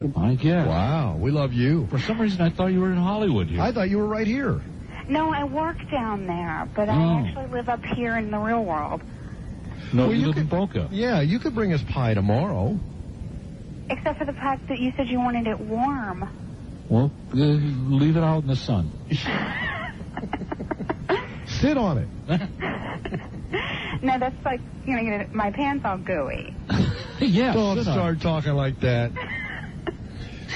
I guess. Wow, we love you. For some reason, I thought you were in Hollywood here. I thought you were right here. No, I work down there, but I actually live up here in the real world. No, well, you live in Boca. Yeah, you could bring us pie tomorrow. Except for the fact that you said you wanted it warm. Well, leave it out in the sun. Sit on it. No, that's like, get my pants all gooey. Yeah. Don't start talking like that.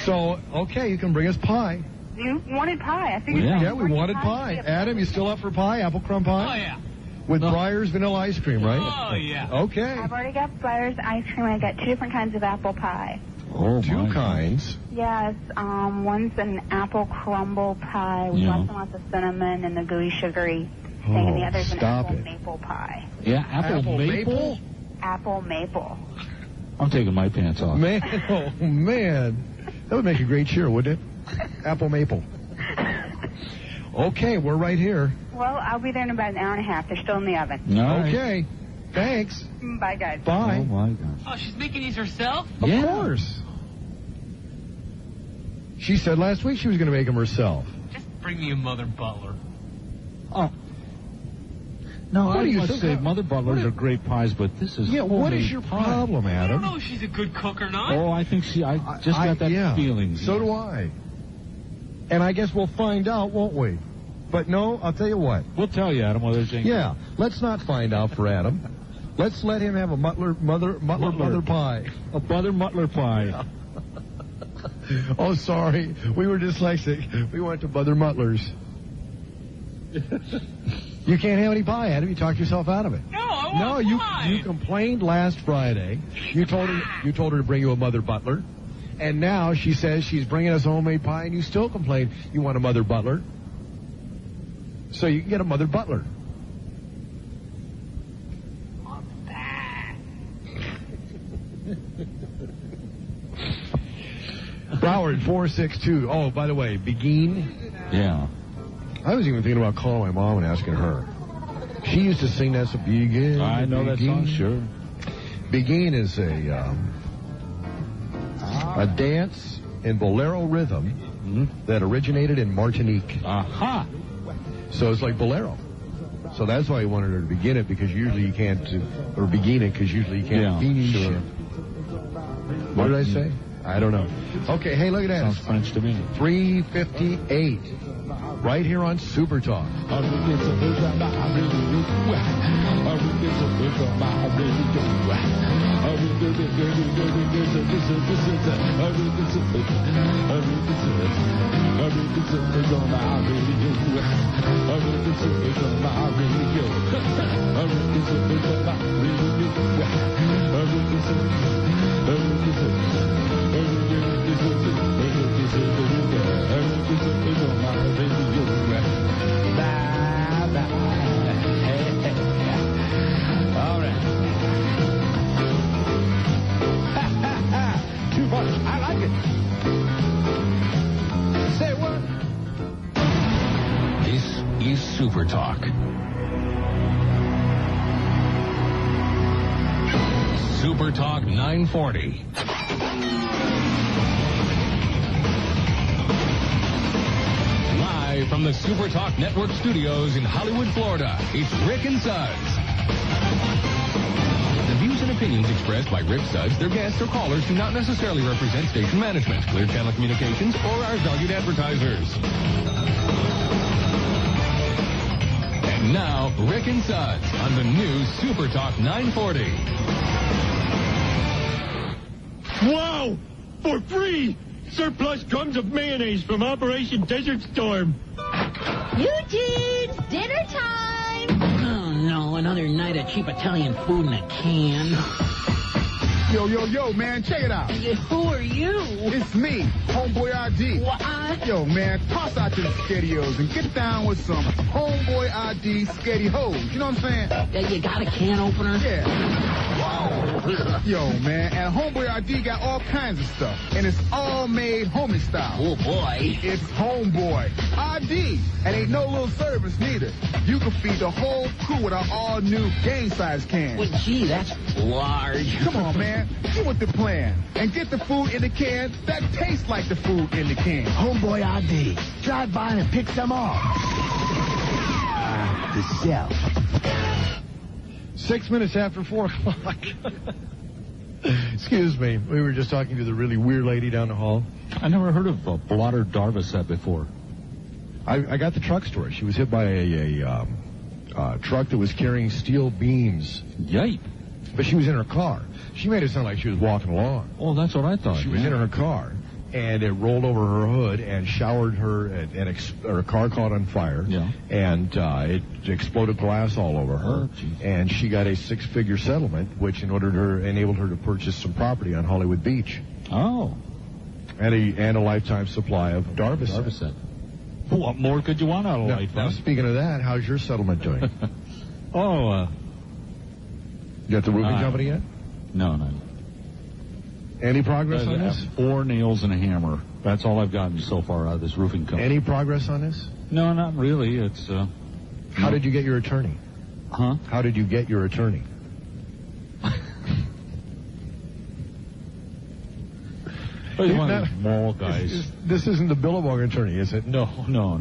So, okay, you can bring us pie. You wanted pie. I figured. Yeah, we wanted pie. Adam, you still up for pie? Apple crumb pie? Oh, yeah. With Breyer's vanilla ice cream, right? Oh, yeah. Okay. I've already got Breyer's ice cream. I got 2 different kinds of apple pie. Oh, Two kinds? Yes, one's an apple crumble pie with lots and lots of cinnamon and the gooey sugary thing, and the other's an apple maple pie. Yeah, apple maple? Apple maple. I'm taking my pants off. Man, oh, man. That would make a great cheer, wouldn't it? Apple maple. Okay, we're right here. Well, I'll be there in about an hour and a half. They're still in the oven. Okay. Thanks. Bye, guys. Bye. Oh, my gosh. Oh, she's making these herself? Of course. She said last week she was going to make them herself. Just bring me a Mother Butler. Oh. No, I must say, Mother Butlers are great pies, but this is what is your problem, Adam? I don't know if she's a good cook or not. Oh, I think I just got that feeling. So do I. And I guess we'll find out, won't we? But no, I'll tell you what. We'll tell you, Adam, whether it's Yeah, let's not find out for Adam. Let's let him have a mother pie. A Mother Mutler pie. Yeah. Oh, sorry. We were dyslexic. We went to Mother Mutlers. You can't have any pie, Adam. You talked yourself out of it. No, I want pie. You complained last Friday. You told her to bring you a Mother Butler. And now she says she's bringing us homemade pie, and you still complain you want a Mother Butler. So you can get a Mother Butler. Broward 462. Oh, by the way, Begin. Yeah. I was even thinking about calling my mom and asking her. She used to sing that song. Begin. I know that song, sure. Begin is a dance in bolero rhythm that originated in Martinique. Aha. So it's like bolero. So that's why he wanted her to begin it, because usually you can't, or begin it, because usually you can't finish it. What did I say? I don't know. Okay, hey, look at that. Sounds French to me. 3:58. Right here on Super Talk. All right. Too much. I like it. Say what? This is Super Talk. Super Talk 940. Live from the Super Talk Network studios in Hollywood, Florida, it's Rick and Suds. The views and opinions expressed by Rick Suds, their guests, or callers do not necessarily represent station management, Clear Channel Communications, or our valued advertisers. And now, Rick and Suds on the new Super Talk 940. Wow! For free! Surplus drums of mayonnaise from Operation Desert Storm. Eugene's dinner time! Oh, no, another night of cheap Italian food in a can. Yo, man, check it out. Who are you? It's me, Homeboy ID. What? Yo, man, toss out to the Skettios and get down with some Homeboy ID Sketty hoes. You know what I'm saying? You got a can opener? Yeah. Yo, man, and Homeboy ID got all kinds of stuff, and it's all made homie style. Oh, boy. It's Homeboy ID, and ain't no little service neither. You can feed the whole crew with our all-new game-size can. Well, gee, that's large. Come on, man. man, get with the plan and get the food in the can that tastes like the food in the can. Homeboy ID. Drive by and pick some off. The shelf. 6 minutes after 4 o'clock. Excuse me. We were just talking to the really weird lady down the hall. I never heard of a blotter Darvocet before. I got the truck story. She was hit by a truck that was carrying steel beams. Yipe. But she was in her car. She made it sound like she was walking along. Oh, that's what I thought. She was in her car, and it rolled over her hood and showered her, and her car caught on fire. Yeah. And it exploded glass all over her. Oh, geez. And she got a 6-figure enabled her to purchase some property on Hollywood Beach. Oh. And a lifetime supply of Darvocet. What more could you want out of life? Now, speaking of that, how's your settlement doing? You got the roofing company yet? No. Any progress on this? 4 nails and a hammer. That's all I've gotten so far out of this roofing company. Any progress on this? No, not really. It's, How did you get your attorney? Huh? How did you get your attorney? He's one of these mall guys. This isn't the Billabong attorney, is it? No.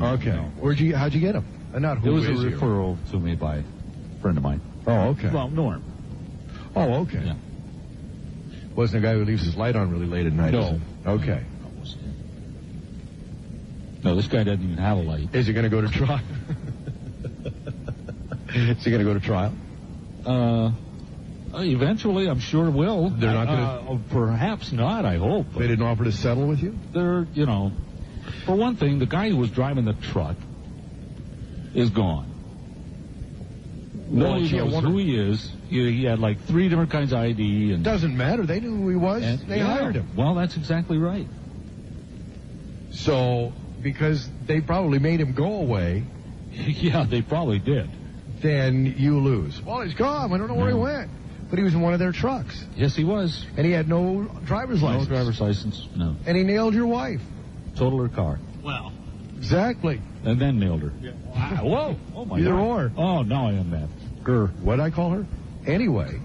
Okay. No. How'd you get him? Not who it was a is referral to me by a friend of mine. Oh, okay. Well, Norm. Oh, okay. Yeah. Wasn't a guy who leaves his light on really late at night? No. Is it? Okay. No, this guy doesn't even have a light. Is he going to go to trial? Is he going to go to trial? Eventually, I'm sure it will. They're not going to... Perhaps not, I hope. They didn't offer to settle with you? They're, for one thing, the guy who was driving the truck is gone. No one knows who he is. He had like 3 different kinds of ID. And doesn't matter. They knew who he was. They hired him. Well, that's exactly right. So, because they probably made him go away. Yeah, they probably did. Then you lose. Well, he's gone. I don't know where he went. But he was in one of their trucks. Yes, he was. And he had no driver's license. No driver's license, no. And he nailed your wife. Totaled her car. Well. Exactly. And then nailed her. Yeah. Wow. Whoa. Oh, my Either God. or. Oh, now I am mad. What'd I call her? Anyway,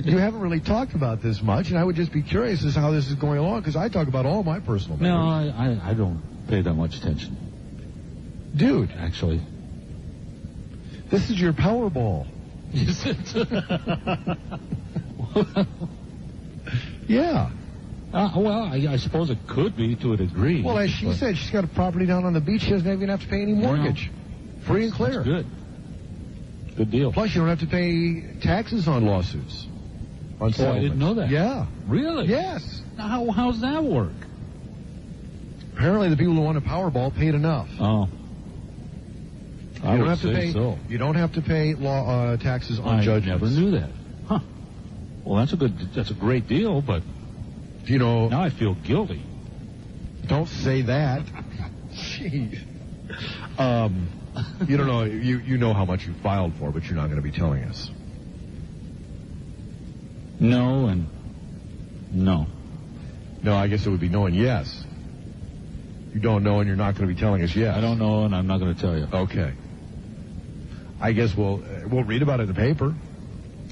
you haven't really talked about this much, and I would just be curious as to how this is going along, because I talk about all my personal matters. No, I don't pay that much attention. Dude. Actually. This is your Powerball. Is it? Yeah. Well, I suppose it could be to a degree. Well, as she said, she's got a property down on the beach. She doesn't even have to pay any mortgage. Free and clear. That's good. Good deal. Plus, you don't have to pay taxes on lawsuits. On I didn't know that. Yeah. Really? Yes. Now, how's that work? Apparently, the people who won a Powerball paid enough. Oh. I would say so. You don't have to pay taxes on judgments. I never knew that. Huh. Well, that's a great deal, but now I feel guilty. Don't say that. Jeez. You don't know. You know how much you filed for, but you're not going to be telling us. No and no. No, I guess it would be no and yes. You don't know and you're not going to be telling us yes. I don't know and I'm not going to tell you. Okay. I guess we'll read about it in the paper.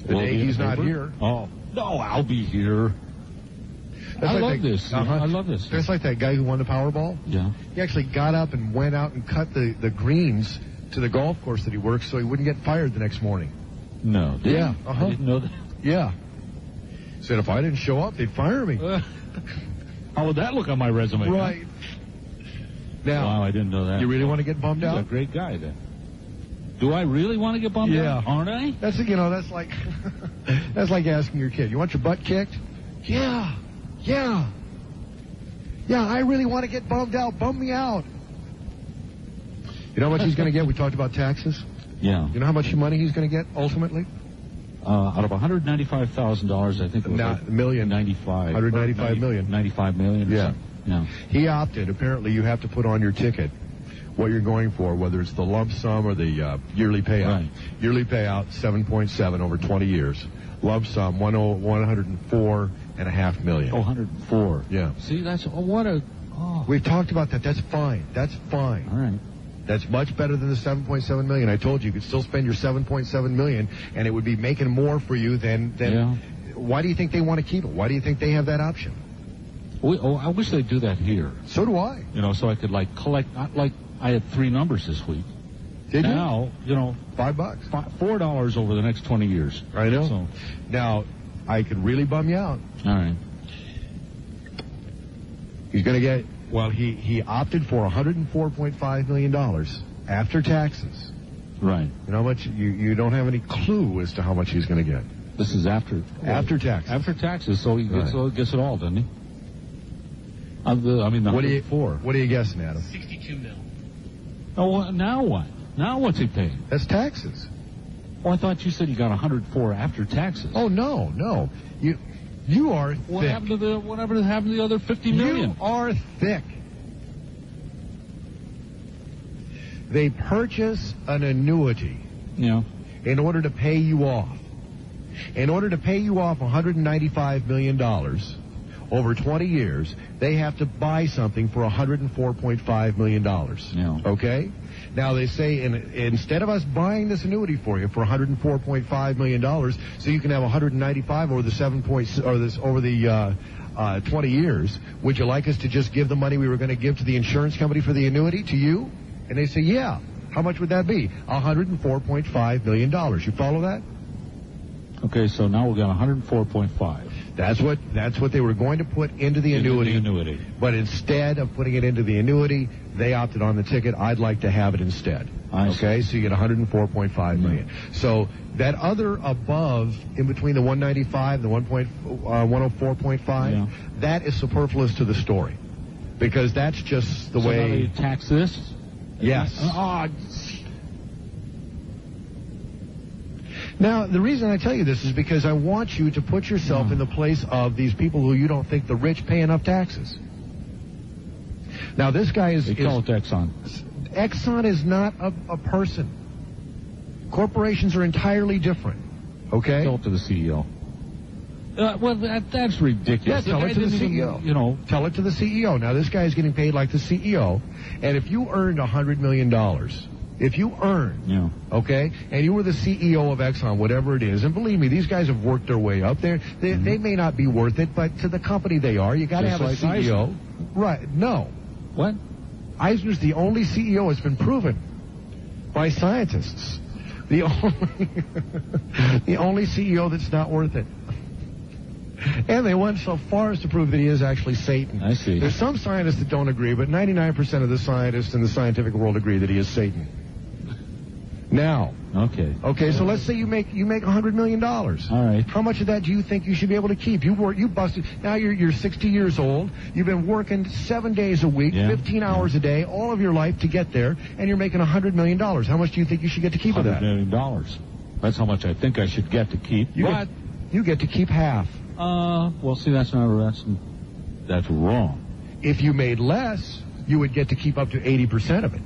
The day he's not here. Oh. No, I'll be here. I love this. I love this. That's like that guy who won the Powerball. Yeah. He actually got up and went out and cut the greens to the golf course that he works so he wouldn't get fired the next morning. No. Yeah. I didn't know that. Yeah. Said if I didn't show up, they'd fire me. How would that look on my resume? Right. Now, wow, I didn't know that. You really want to get bummed out? He's a great guy then. Do I really want to get bummed out? Aren't I? That's that's like that's like asking your kid, you want your butt kicked? Yeah. Yeah, I really want to get bummed out. Bum me out. You know how much he's going to get? We talked about taxes. Yeah. You know how much money he's going to get ultimately? Out of $195,000, I think it was $195 million. $95 million. Yeah. Yeah. He opted. Apparently, you have to put on your ticket what you're going for, whether it's the lump sum or the yearly payout. Right. Yearly payout, 7.7 over 20 years. Lump sum, $104.5 million. Oh, 104. Yeah. See, that's We've talked about that. That's fine. That's fine. All right. That's much better than the $7.7 million. I told you could still spend your $7.7 million, and it would be making more for you than. Yeah. Why do you think they want to keep it? Why do you think they have that option? I wish they'd do that here. So do I. So I could collect. Like I had 3 numbers this week. Did you? Now, $5. $4 over the next 20 years. I know. So. Now, I could really bum you out. All right. He's going to get. Well, he opted for $104.5 million after taxes. Right. You know how much? You don't have any clue as to how much he's going to get. This is after taxes. After taxes, so he gets it all, doesn't he? The What are you guessing, Adam? 62 mil. Oh, now what? Now what's he paying? That's taxes. Oh, I thought you said you got 104 after taxes. Oh no. You are thick. Whatever happened to the other 50 million? You are thick. They purchase an annuity in order to pay you off. In order to pay you off $195 million over 20 years, they have to buy something for $104.5 million. Yeah. Okay? Now they say instead of us buying this annuity for you for $104.5 million, so you can have $195 over the 20 years, would you like us to just give the money we were going to give to the insurance company for the annuity to you? And they say, yeah. How much would that be? $104.5 million. You follow that? Okay, so now we got 104.5. That's what they were going to put into the annuity. But instead of putting it into the annuity, they opted on the ticket. I'd like to have it instead. Okay, so you get 104.5 million. So that other above, in between the 195 and the 104.5, that is superfluous to the story, because that's just the way. So now they tax this? Yes. Now, the reason I tell you this is because I want you to put yourself in the place of these people who you don't think the rich pay enough taxes. Now, this guy is... They call it Exxon. Exxon is not a person. Corporations are entirely different. Okay? Tell it to the CEO. Well, that's ridiculous. Yeah, tell it to the CEO. Tell it to the CEO. Now, this guy is getting paid like the CEO, and if you earned $100 million... If you earn, okay, and you were the CEO of Exxon, whatever it is, and believe me, these guys have worked their way up there. They may not be worth it, but to the company they are. You got to have a CEO. Eisner. Right. No. What? Eisner's the only CEO. It's been proven by scientists. The only CEO that's not worth it. And they went so far as to prove that he is actually Satan. I see. There's some scientists that don't agree, but 99% of the scientists in the scientific world agree that he is Satan. Now. Okay, so let's say you make $100 million. All right. How much of that do you think you should be able to keep? You busted. Now you're 60 years old. You've been working 7 days a week, 15 hours a day, all of your life to get there, and you're making $100 million. How much do you think you should get to keep of that? $100 million. That's how much I think I should get to keep. You get to keep half. Well, see, that's wrong. If you made less, you would get to keep up to 80% of it.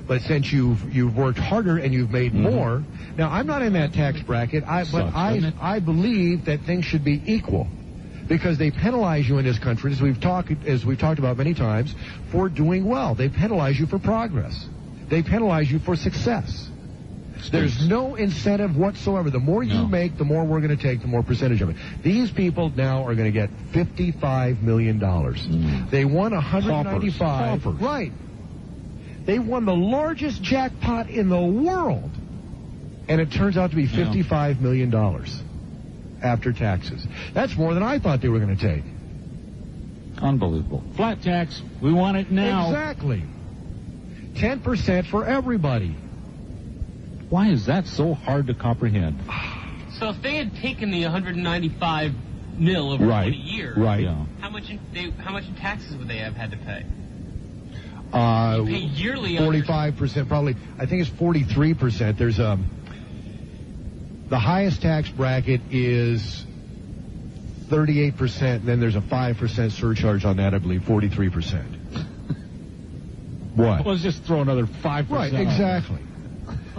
But since you've worked harder and you've made more, now I'm not in that tax bracket, but I believe that things should be equal, because they penalize you in this country, as we've talked about many times, for doing well. They penalize you for progress. They penalize you for success. There's no incentive whatsoever. The more you make, the more we're going to take, the more percentage of it. These people now are going to get $55 million. They won 195. Paupers. Right. They won the largest jackpot in the world. And it turns out to be $55 million after taxes. That's more than I thought they were going to take. Unbelievable. Flat tax. We want it now. Exactly. 10% for everybody. Why is that so hard to comprehend? So if they had taken the 195 mil over 20 years, how much in taxes would they have had to pay? You pay yearly 45%, probably. I think it's 43%. There's the highest tax bracket is 38%, and then there's a 5% surcharge on that, I believe, 43%. What? Let's just throw another 5%. Right, exactly.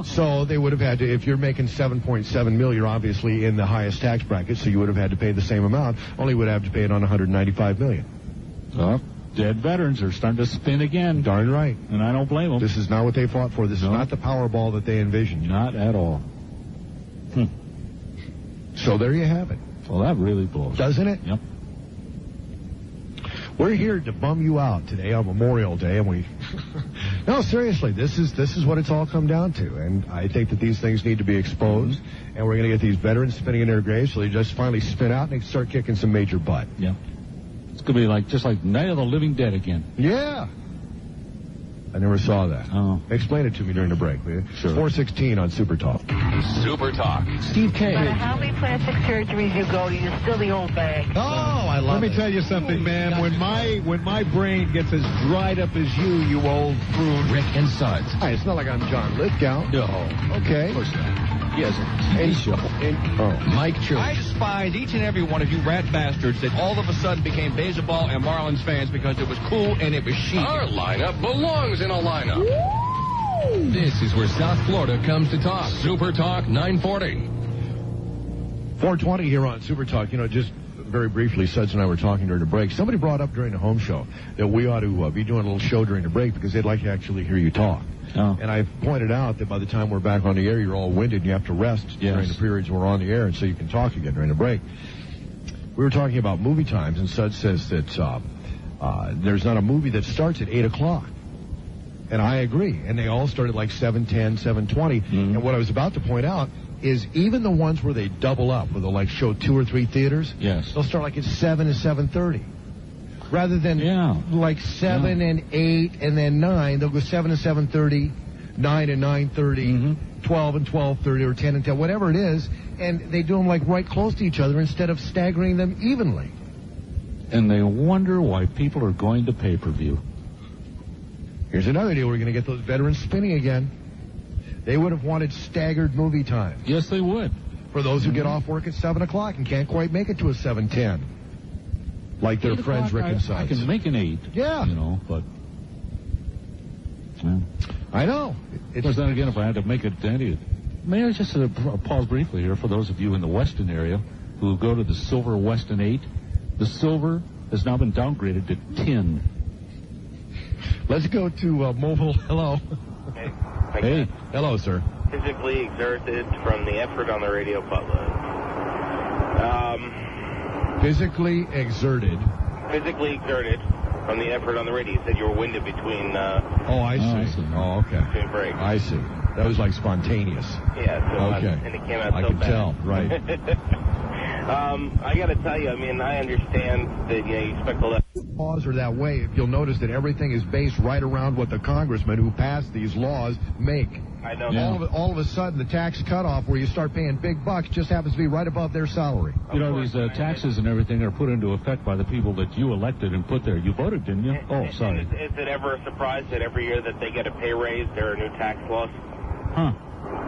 So they would have had to, if you're making 7.7 mil, you're obviously in the highest tax bracket, so you would have had to pay the same amount, only would have to pay it on 195 million. Dead veterans are starting to spin again. Darn right. And I don't blame them. This is not what they fought for. This is not the Powerball that they envisioned. Not at all. So there you have it. Well, that really blows. Doesn't it? Yep. We're here to bum you out today on Memorial Day, and we... No, seriously, this is what it's all come down to, and I think that these things need to be exposed, and we're going to get these veterans spinning in their graves so they just finally spin out and they start kicking some major butt. Yeah. It's going to be just like Night of the Living Dead again. Yeah. I never saw that. Oh. Explain it to me during the break, will you? Sure. 4:16 on Super Talk. Super Talk. Steve K. No matter how many plastic surgeries you go to, you're still the old bag. Oh, I love it. Let me tell you something, man. When my brain gets as dried up as you old prune. Rick and Suds. Hi, it's not like I'm John Lithgow. No. Okay. Of course not. Yes. Mike Chu. I despise each and every one of you rat bastards that all of a sudden became baseball and Marlins fans because it was cool and it was chic. Our lineup belongs in a lineup. Woo! This is where South Florida comes to talk. Super Talk 940. 4:20 here on Super Talk. You know, just very briefly, Suds and I were talking during the break. Somebody brought up during the home show that we ought to be doing a little show during the break because they'd like to actually hear you talk. Oh. And I pointed out that by the time we're back on the air, you're all winded and you have to rest during the periods we're on the air, and so you can talk again during the break. We were talking about movie times, and Suds says that there's not a movie that starts at 8 o'clock. And I agree. And they all start at like 7:10, 7:20. Mm-hmm. And what I was about to point out is even the ones where they double up, where they'll like show 2 or 3 theaters, they'll start like at 7 and 7:30. Rather than like 7 and 8 and then 9, they'll go 7 and 7:30, 9 and 9:30, 12 and 12:30, or 10 and 10, whatever it is, and they do them like right close to each other instead of staggering them evenly. And they wonder why people are going to pay-per-view. Here's another deal. We're going to get those veterans spinning again. They would have wanted staggered movie time. Yes, they would. For those who get off work at 7 o'clock and can't quite make it to a 7:10. Like their friends Rick and Suds. I can make an 8. Yeah. You know, but... Yeah. I know. Of course, then again, if I had to make it any... May I just pause briefly here for those of you in the Weston area who go to the Silver Weston 8? The Silver has now been downgraded to tin. Let's go to Mobile. Hello. Hey. Hello, sir. Physically exerted from the effort on the radio butler. Physically exerted. Physically exerted from the effort on the radio. You said you were winded between... Oh, I see. Oh, okay. Between breaks. I see. That was like spontaneous. Yeah. So okay. And it came out I so can bad. tell, right. I got to tell you, I mean, I understand that, you expect a lot. Laws are that way. You'll notice that everything is based right around what the congressmen who passed these laws make. I know. Yeah. All of a sudden, the tax cutoff where you start paying big bucks just happens to be right above their salary. You know, these taxes and everything are put into effect by the people that you elected and put there. You voted, didn't you? Oh, sorry. Is it ever a surprise that every year that they get a pay raise, there are new tax laws? Huh.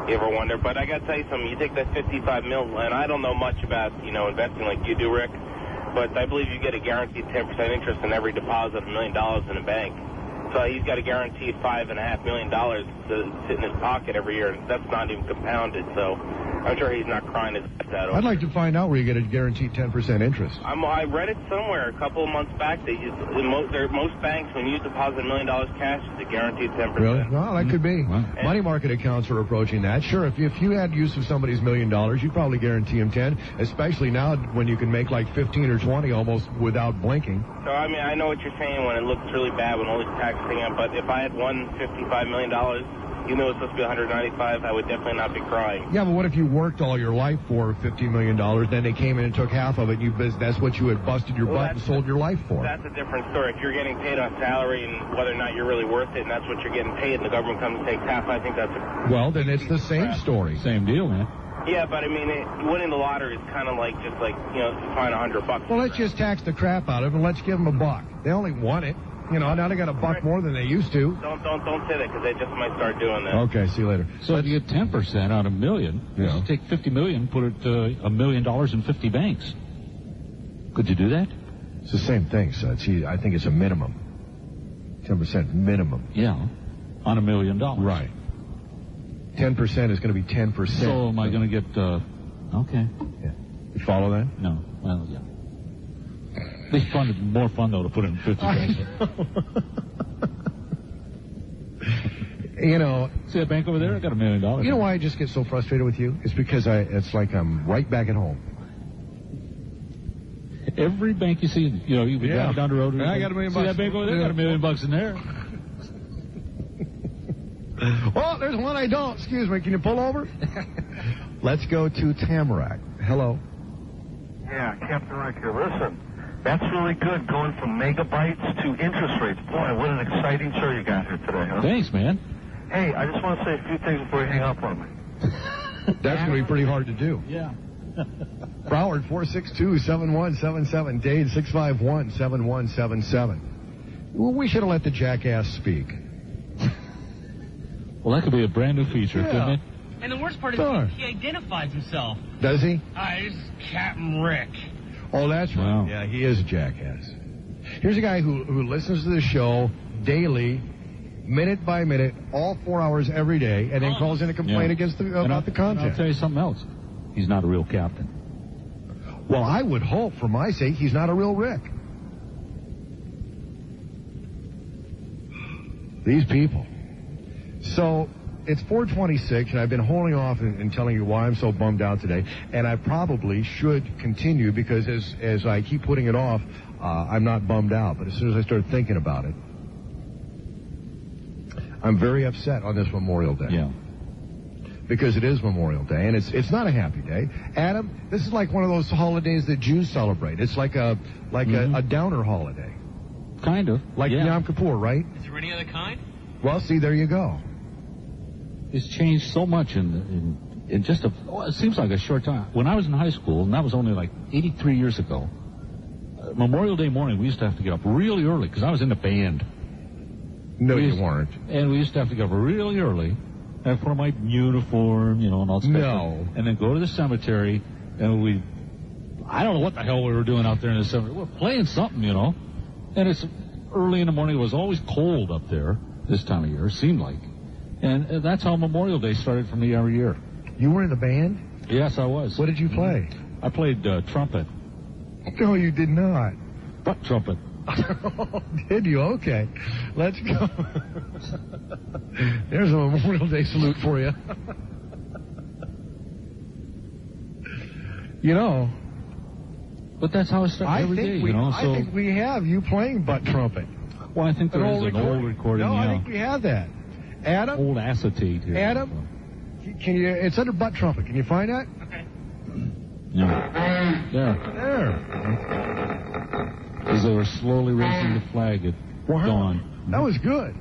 You ever wonder? But I got to tell you something. You take that $55 million, and I don't know much about, investing like you do, Rick, but I believe you get a guaranteed 10% interest in every deposit of $1 million in a bank. So he's got a guaranteed $5.5 million to sit in his pocket every year, and that's not even compounded. So I'm sure he's not crying his eyes out. I'd like to find out where you get a guaranteed 10% interest. I read it somewhere a couple of months back. Most banks, when you deposit $1 million cash, it's a guaranteed 10%. Really? Well, that could be. Money market accounts are approaching that. Sure, if you had use of somebody's $1 million, you'd probably guarantee him 10, especially now when you can make like 15 or 20 almost without blinking. So, I mean, I know what you're saying when it looks really bad when all these taxes thing up, but if I had won $55 million, even though it's supposed to be $195, I would definitely not be crying. Yeah, but what if you worked all your life for $50 million, then they came in and took half of it, and that's what you had busted your butt and sold your life for? That's a different story. If you're getting paid on salary and whether or not you're really worth it, and that's what you're getting paid, and the government comes and takes half, I think that's a... Well, then it's the same story. Same deal, man. Yeah, but I mean, winning the lottery is kind of like just like, find $100. Well, let's just tax the crap out of it and let's give them $1. They only won it. Now they got $1 more than they used to. Don't say that because they just might start doing that. Okay, see you later. So if you get 10% on $1 million, you take $50 million, put it $1 million in 50 banks. Could you do that? It's the same thing, Suds. I think it's a minimum. 10% minimum. Yeah, on $1 million. Right. 10% is going to be 10%. So am I going to get, okay. Yeah. You follow that? No. Well, yeah. It's more fun, though, to put in 50 cents. You know, see that bank over there? I got $1 million. You know why I just get so frustrated with you? It's because it's like I'm right back at home. Every bank you see, you know, you can drive down the road. I got $1 million. See that bank over there? Got $1 million in there. Well, there's one I don't. Excuse me. Can you pull over? Let's go to Tamarack. Hello. Yeah, Captain Reich here. Listen, that's really good going from megabytes to interest rates. Boy, what an exciting show you got here today, huh? Thanks, man. Hey, I just want to say a few things before you hang up on me. That's going to be pretty hard to do. Yeah. Broward, 462-7177. Dade, 651-7177. Well, we should have let the jackass speak. Well, that could be a brand new feature, couldn't it? And the worst part is he identifies himself. Does he? Hi, this is Captain Rick. Oh, that's right. Wow. Yeah, he is a jackass. Here's a guy who listens to the show daily, minute by minute, all 4 hours every day, and then calls in a complaint about the content. I'll tell you something else. He's not a real captain. Well, I would hope, for my sake, he's not a real Rick. These people. So, it's 4:26, and I've been holding off and telling you why I'm so bummed out today, and I probably should continue, because as I keep putting it off, I'm not bummed out. But as soon as I start thinking about it, I'm very upset on this Memorial Day. Yeah. Because it is Memorial Day, and it's not a happy day. Adam, this is like one of those holidays that Jews celebrate. It's like a downer holiday. Kind of. Like Yom Kippur, right? Is there any other kind? Well, see, there you go. It's changed so much in just it seems like a short time. When I was in high school, and that was only like 83 years ago, Memorial Day morning, we used to have to get up really early, because I was in the band. No, you weren't. And we used to have to get up really early, and put on my uniform, you know, and all that stuff. No. And then go to the cemetery, and I don't know what the hell we were doing out there in the cemetery. We were playing something, you know. And it's early in the morning. It was always cold up there this time of year, it seemed like. And that's how Memorial Day started for me every year. You were in the band? Yes, I was. What did you play? I played trumpet. No, you did not. Butt trumpet. Did you? Okay. Let's go. There's a Memorial Day salute for you. You know. But that's how it started every day, you know. I think we have you playing butt trumpet. Well, I think there is an old recording. No, I think we have that. Adam? Old acetate here. Adam? Can you? It's under butt trumpet. Can you find that? Okay. Yeah. There. As they were slowly raising the flag at dawn. That was good.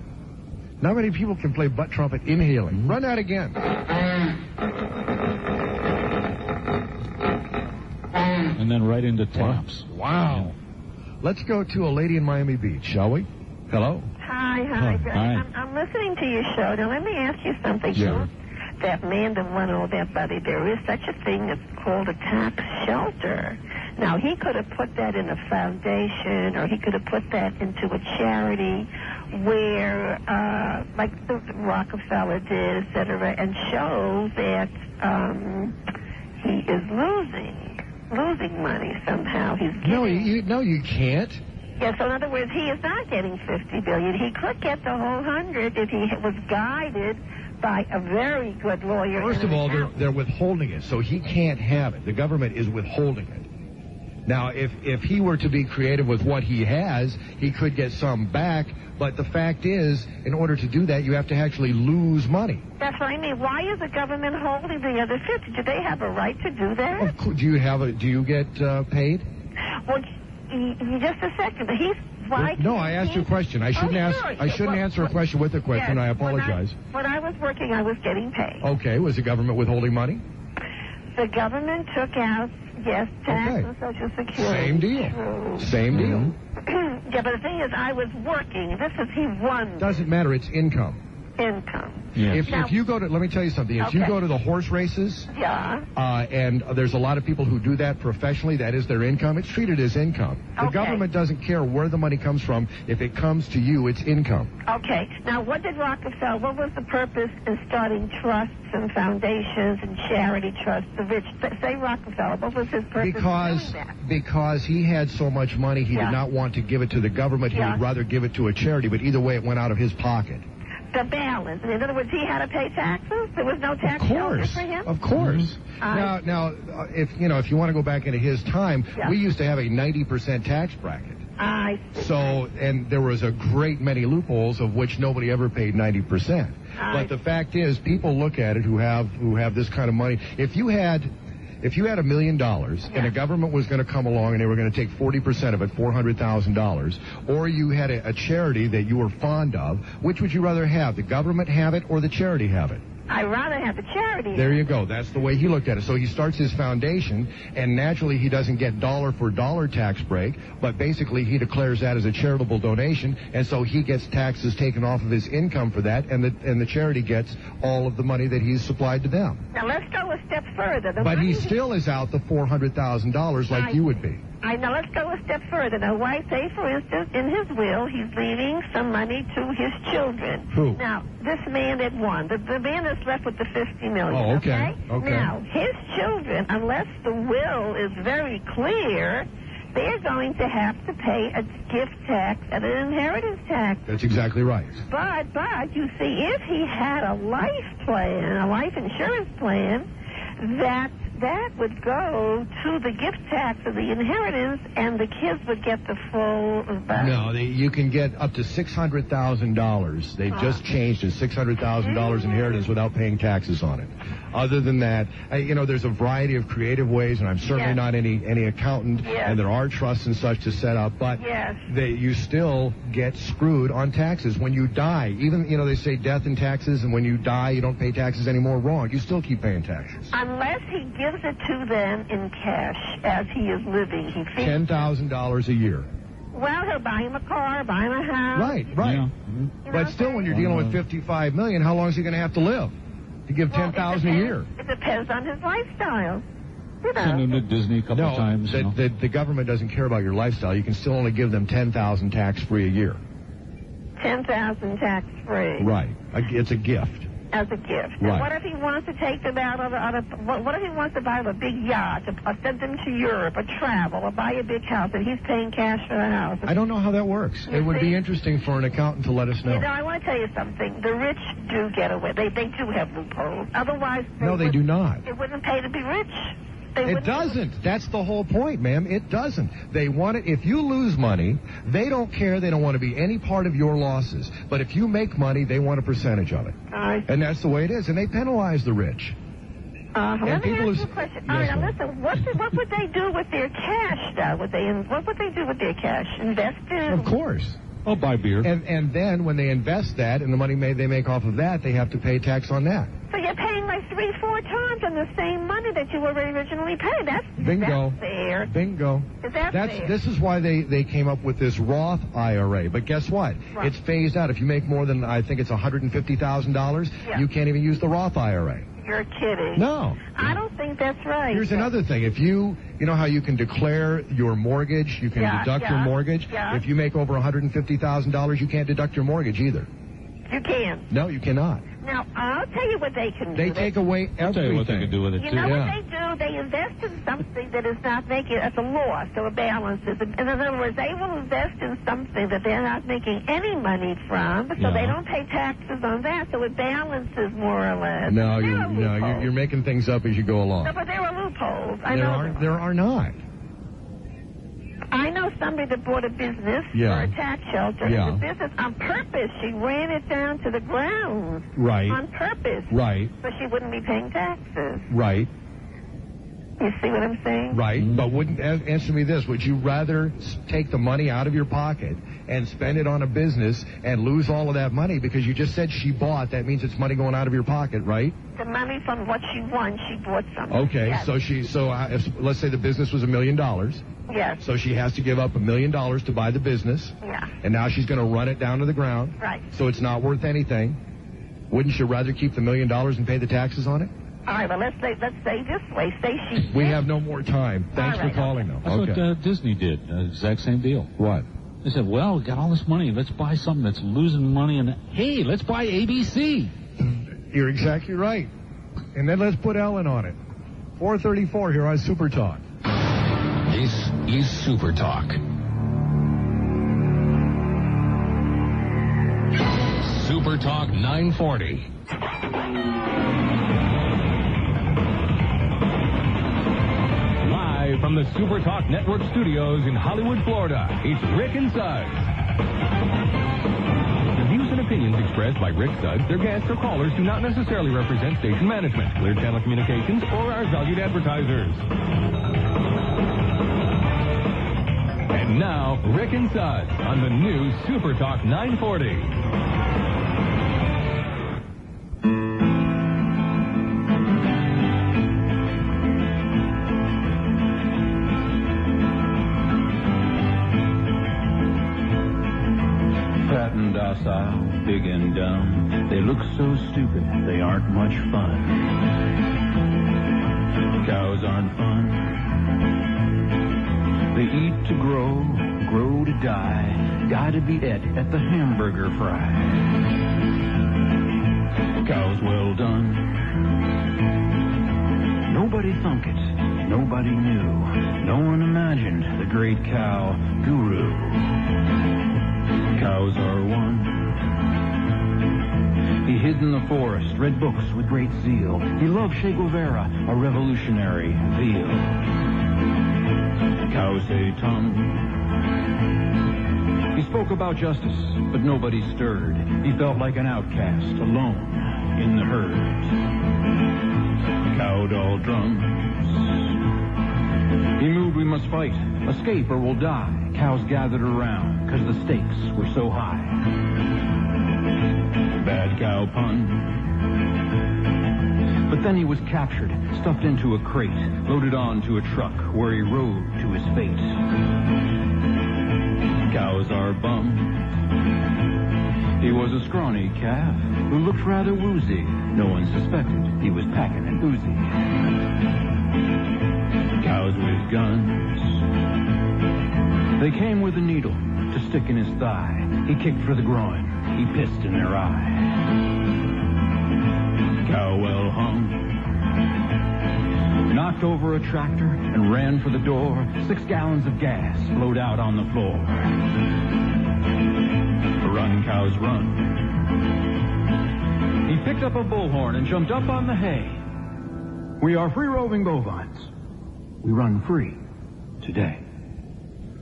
Not many people can play butt trumpet inhaling. Mm-hmm. Run that again. And then right into taps. Wow. Let's go to a lady in Miami Beach, shall we? Hello? Hi. I'm listening to your show. Now, let me ask you something. Yeah. That man that won all that money, there is such a thing that's called a tax shelter. Now, he could have put that in a foundation, or he could have put that into a charity where, like the Rockefeller did, et cetera, and show that he is losing money somehow. He's getting... No, you can't. Yeah, so in other words, he is not getting $50 billion. He could get the whole 100 if he was guided by a very good lawyer. First of all, they're withholding it, so he can't have it. The government is withholding it. Now, if he were to be creative with what he has, he could get some back, but the fact is, in order to do that, you have to actually lose money. That's what I mean. Why is the government holding the other 50? Do they have a right to do that? Do you get paid? Well, just a second. No, I asked you a question. I shouldn't answer a question with a question. Yes, I apologize. When I was working, I was getting paid. Okay. Was the government withholding money? The government took out, yes, tax and Social Security. Same deal. Same deal. Yeah, but the thing is, I was working. He won. Doesn't matter. It's income. income. Yes. If you go to, let me tell you something. If you go to the horse races, and there's a lot of people who do that professionally, that is their income, it's treated as income. The government doesn't care where the money comes from. If it comes to you, it's income. Okay. Now, what was the purpose in starting trusts and foundations and charity trusts? The rich, say Rockefeller, what was his purpose in doing that? Because he had so much money, he did not want to give it to the government. He would rather give it to a charity, but either way, it went out of his pocket. The balance. In other words, he had to pay taxes? There was no tax shelter for him? Of course. Now, if you want to go back into his time, we used to have a 90% tax bracket. So, and there was a great many loopholes of which nobody ever paid 90%. But the fact is, people look at it who have this kind of money. If you had $1 million and the government was going to come along and they were going to take 40% of it, $400,000, or you had a charity that you were fond of, which would you rather have? The government have it or the charity have it? I'd rather have the charity. There you go. That's the way he looked at it. So he starts his foundation, and naturally he doesn't get dollar for dollar tax break, but basically he declares that as a charitable donation, and so he gets taxes taken off of his income for that, and the charity gets all of the money that he's supplied to them. Now let's go a step further. But he still is out the $400,000 like you would be. Now let's go a step further. Now, why say, for instance, in his will, he's leaving some money to his children. Who? Now, this man that won, the man that's left with the $50 million. Oh, okay. Now, his children, unless the will is very clear, they're going to have to pay a gift tax and an inheritance tax. That's exactly right. But you see, if he had a life insurance plan, that would go to the gift tax of the inheritance, and the kids would get the full back. No, you can get up to $600,000. They've just changed it, $600,000 inheritance without paying taxes on it. Other than that, there's a variety of creative ways, and I'm certainly not any accountant, and there are trusts and such to set up, but you still get screwed on taxes when you die. Even, they say death and taxes, and when you die, you don't pay taxes anymore. Wrong. You still keep paying taxes. Unless he gives it to them in cash as he is living. $10,000 a year. Well, he'll buy him a car, buy him a house. Right. Yeah. But still, when you're dealing with $55 million, how long is he going to have to live to give $10,000 a year? It depends on his lifestyle. Send him to Disney a couple of times. The government doesn't care about your lifestyle. You can still only give them $10,000 tax-free a year. $10,000 tax-free. Right. It's a gift. As a gift. Right. And what if he wants to take them out what if he wants to buy a big yacht, or send them to Europe, or travel, or buy a big house, and he's paying cash for the house? I don't know how that works. It would be interesting for an accountant to let us know. I want to tell you something. The rich do get away. They do have loopholes. Otherwise, they do not. It wouldn't pay to be rich. It doesn't. That's the whole point, ma'am. It doesn't. They want it. If you lose money, they don't care. They don't want to be any part of your losses. But if you make money, they want a percentage of it. And that's the way it is. And they penalize the rich. Let me ask you a question. All right, now listen. What would they do with their cash, though? What would they do with their cash? Invest in? Of course. Oh, buy beer. And then when they invest that and the money they make off of that, they have to pay tax on that. So you're paying like 3-4 times on the same money that you were originally paid. That's fair. Bingo. Is that fair? This is why they came up with this Roth IRA. But guess what? Right. It's phased out. If you make more than, I think it's $150,000, you can't even use the Roth IRA. You're kidding. No. I don't think that's right. Here's another thing. If you know how you can declare your mortgage, you can deduct your mortgage. If you make over $150,000, you can't deduct your mortgage either. You can. No, you cannot. Now, I'll tell you what they can do. They take away everything. I'll tell you what they can do with it, too. You know what they do? They invest in something that is not making as a loss or a balance. In other words, they will invest in something that they're not making any money from, so they don't pay taxes on that, so it balances more or less. No, you're making things up as you go along. No, but there are loopholes. There are not. I know somebody that bought a business for a tax shelter. The business, on purpose, she ran it down to the ground. Right. On purpose. Right. So she wouldn't be paying taxes. Right. You see what I'm saying? Right. But answer me this. Would you rather take the money out of your pocket and spend it on a business and lose all of that money? Because you just said she bought. That means it's money going out of your pocket, right? The money from what she won, she bought something. Okay. Yes. So let's say the business was $1 million. Yes. So she has to give up $1 million to buy the business. Yeah. And now she's going to run it down to the ground. Right. So it's not worth anything. Wouldn't you rather keep the $1 million and pay the taxes on it? All right, well, let's say this way. Say she... We have no more time. Thanks for calling, though. That's what Disney did. Exact same deal. What? They said, well, we got all this money. Let's buy something that's losing money. And hey, let's buy ABC. You're exactly right. And then let's put Ellen on it. 434 here on Super Talk. This is Super Talk. Super Talk 940. Live from the Super Talk Network studios in Hollywood, Florida, it's Rick and Suds. The views and opinions expressed by Rick Suds, their guests, or callers do not necessarily represent station management, Clear Channel Communications, or our valued advertisers. And now, Rick and Suds on the new Super Talk 940. Docile, big and dumb. They look so stupid, they aren't much fun. Cows aren't fun. They eat to grow, grow to die. Gotta be et at the hamburger fry. Cows well done. Nobody thunk it, nobody knew. No one imagined the great cow guru. Cows are one. He hid in the forest, read books with great zeal. He loved Che Guevara, a revolutionary veal. Cows say tongue. He spoke about justice, but nobody stirred. He felt like an outcast, alone in the herd. Cow doll drums. He moved, we must fight, escape or we'll die. Cows gathered around, 'cause the stakes were so high. Bad cow pun. But then he was captured, stuffed into a crate, loaded onto a truck where he rode to his fate. Cows are bums. He was a scrawny calf who looked rather woozy. No one suspected he was packing an Uzi. Cows with guns. They came with a needle to stick in his thigh. He kicked for the groin. He pissed in their eye. Cow well hung. Knocked over a tractor and ran for the door. 6 gallons of gas flowed out on the floor. Run, cows, run. He picked up a bullhorn and jumped up on the hay. We are free-roving bovines. We run free today.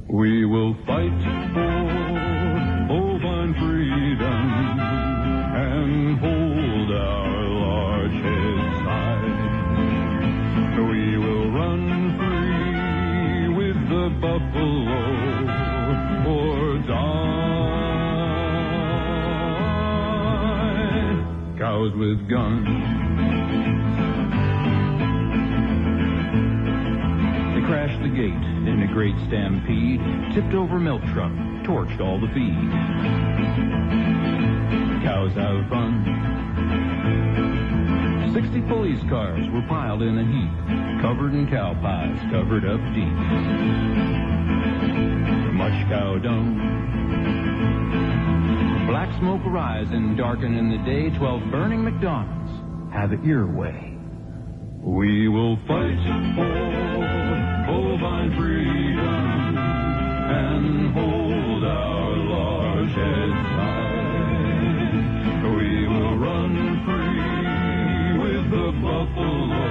We will fight for bovine freedom and hold our large heads high. We will run free with the buffalo or die. Cows with guns. They crashed the gate in a great stampede, tipped over milk truck, torched all the feed. Cows have fun. 60 police cars were piled in a heap, covered in cow pies, covered up deep. Much cow dung. Black smoke arise and darken in the day. 12 burning McDonald's have it your way. We will fight for bovine freedom and hold our large heads high. We will run free with the buffalo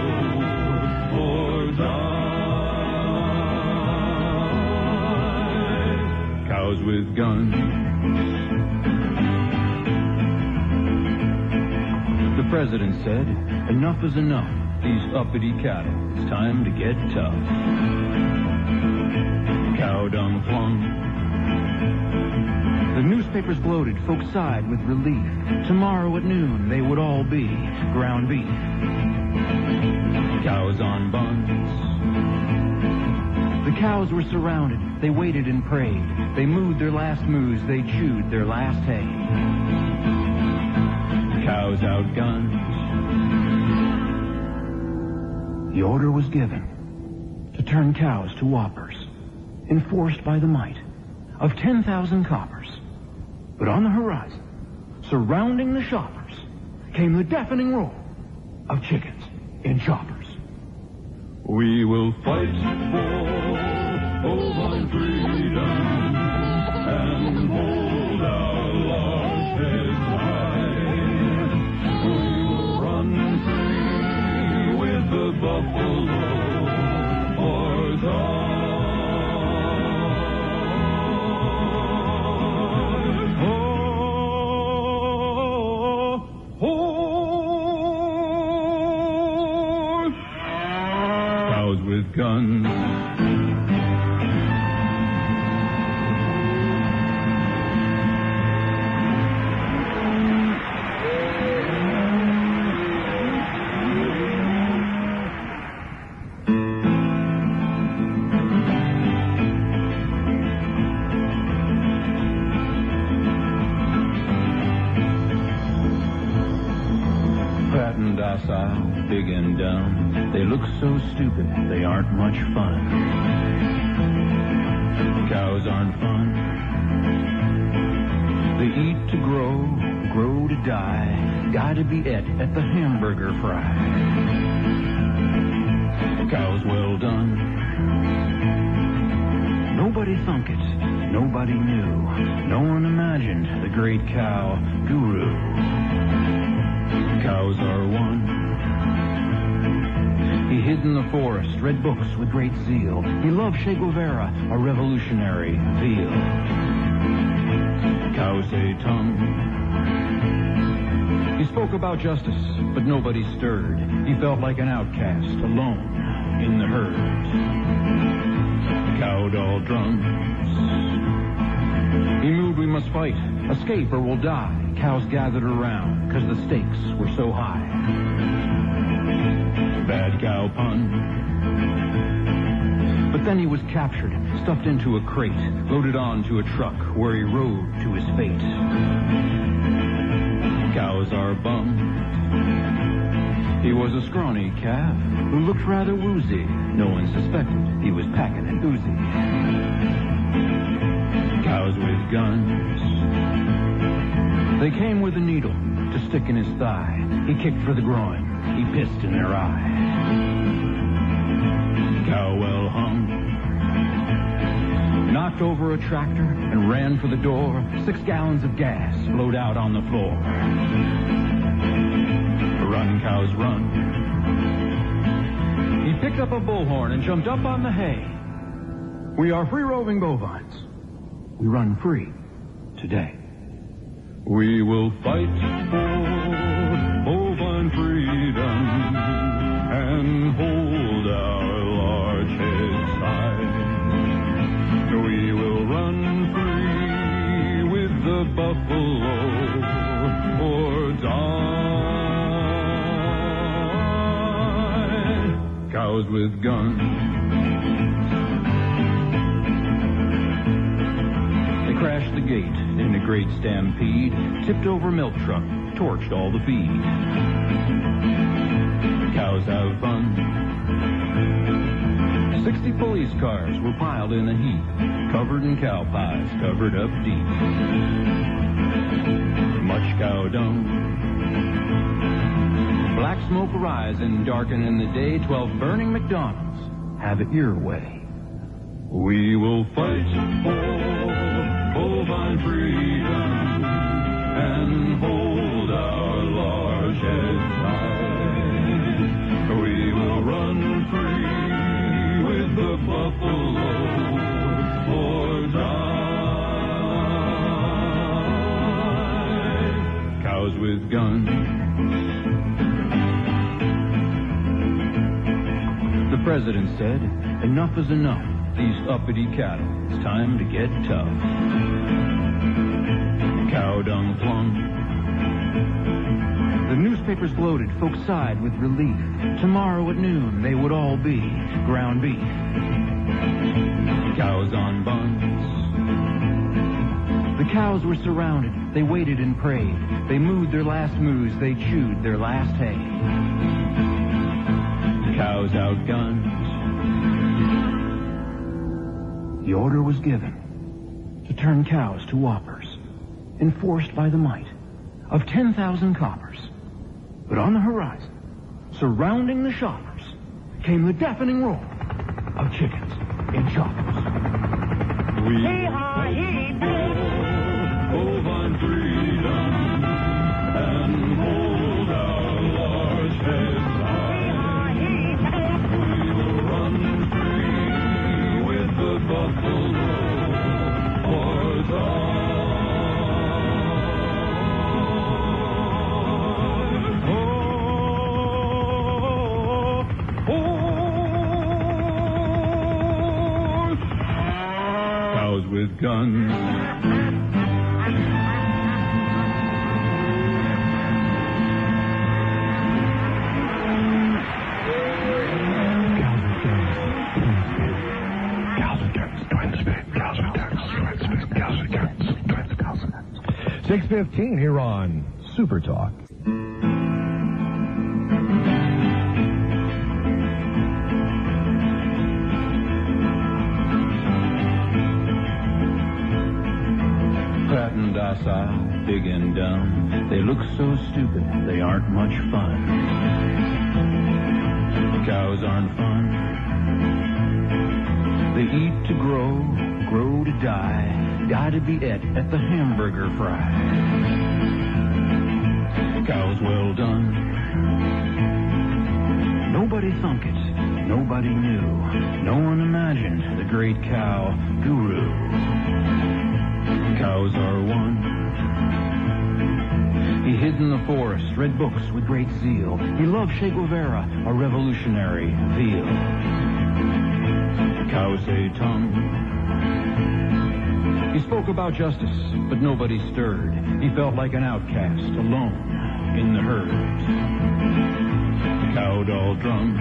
or die. Cows with guns. The president said, enough is enough. These uppity cattle, it's time to get tough. Cow dung flung. The newspapers gloated, folks sighed with relief. Tomorrow at noon, they would all be ground beef. Cows on buns. The cows were surrounded, they waited and prayed. They mooed their last moos, they chewed their last hay. Cows outgunned. The order was given to turn cows to whoppers, enforced by the might of 10,000 coppers. But on the horizon, surrounding the shoppers, came the deafening roar of chickens in choppers. We will fight for bovine freedom and hold our large heads high. We will run free with the buffalo or die. With guns. Fat and docile, big and dumb. They look so stupid, they aren't much fun. Cows aren't fun. They eat to grow, grow to die. Gotta be et at the hamburger fry. Cows well done. Nobody thunk it, nobody knew. No one imagined the great cow guru. Cows are one. He hid in the forest, read books with great zeal. He loved Che Guevara, a revolutionary veal. Cows a tongue. He spoke about justice, but nobody stirred. He felt like an outcast, alone in the herd. Cowed all drums. He moved, we must fight, escape or we'll die. Cows gathered around, 'cause the stakes were so high. Bad cow pun. But then he was captured, stuffed into a crate, loaded onto a truck where he rode to his fate. Cows are bummed. He was a scrawny calf who looked rather woozy. No one suspected he was packing an Uzi. Cows with guns. They came with a needle to stick in his thigh. He kicked for the groin. He pissed in their eye. Cow well hung. Knocked over a tractor and ran for the door. 6 gallons of gas flowed out on the floor. Run, cows, run. He picked up a bullhorn and jumped up on the hay. We are free-roving bovines. We run free today. We will fight for bovine freedom and hold our large heads high. We will run free with the buffalo or die. Cows with guns. They crashed the gate in a great stampede, tipped over milk truck, torched all the feed. Cows have fun. 60 police cars were piled in a heap, covered in cow pies, covered up deep. Much cow dung. Black smoke rising, darkening the day. 12 burning McDonald's. Have it your way. We will fight for bovine freedom and hold our large heads high. We will run free with the buffalo or die. Cows with guns. The president said, enough is enough. These uppity cattle, it's time to get tough. Cow dung plum. The newspapers gloated, folks sighed with relief. Tomorrow at noon, they would all be ground beef. Cows on buns. The cows were surrounded. They waited and prayed. They mooed their last moos. They chewed their last hay. The cows outgunned. The order was given to turn cows to whoppers, enforced by the might of 10,000 coppers. But on the horizon, surrounding the shoppers, came the deafening roar of chickens in choppers. Bovine freedom and hold our large heads high. We will run free with the buffalo horns on. Cows with guns. Cows. 6:15 here on Super Talk. Fat and docile, big and dumb, they look so stupid, they aren't much fun. Cows aren't fun. They eat to grow, grow to die, die to be et at the hamburger fry. Cows well done. Nobody thunk it, nobody knew, no one imagined the great cow guru. Cows are one. He hid in the forest, read books with great zeal. He loved Che Guevara, a revolutionary veal. Cows say tongue. He spoke about justice, but nobody stirred. He felt like an outcast, alone in the herd. Cow doll drums.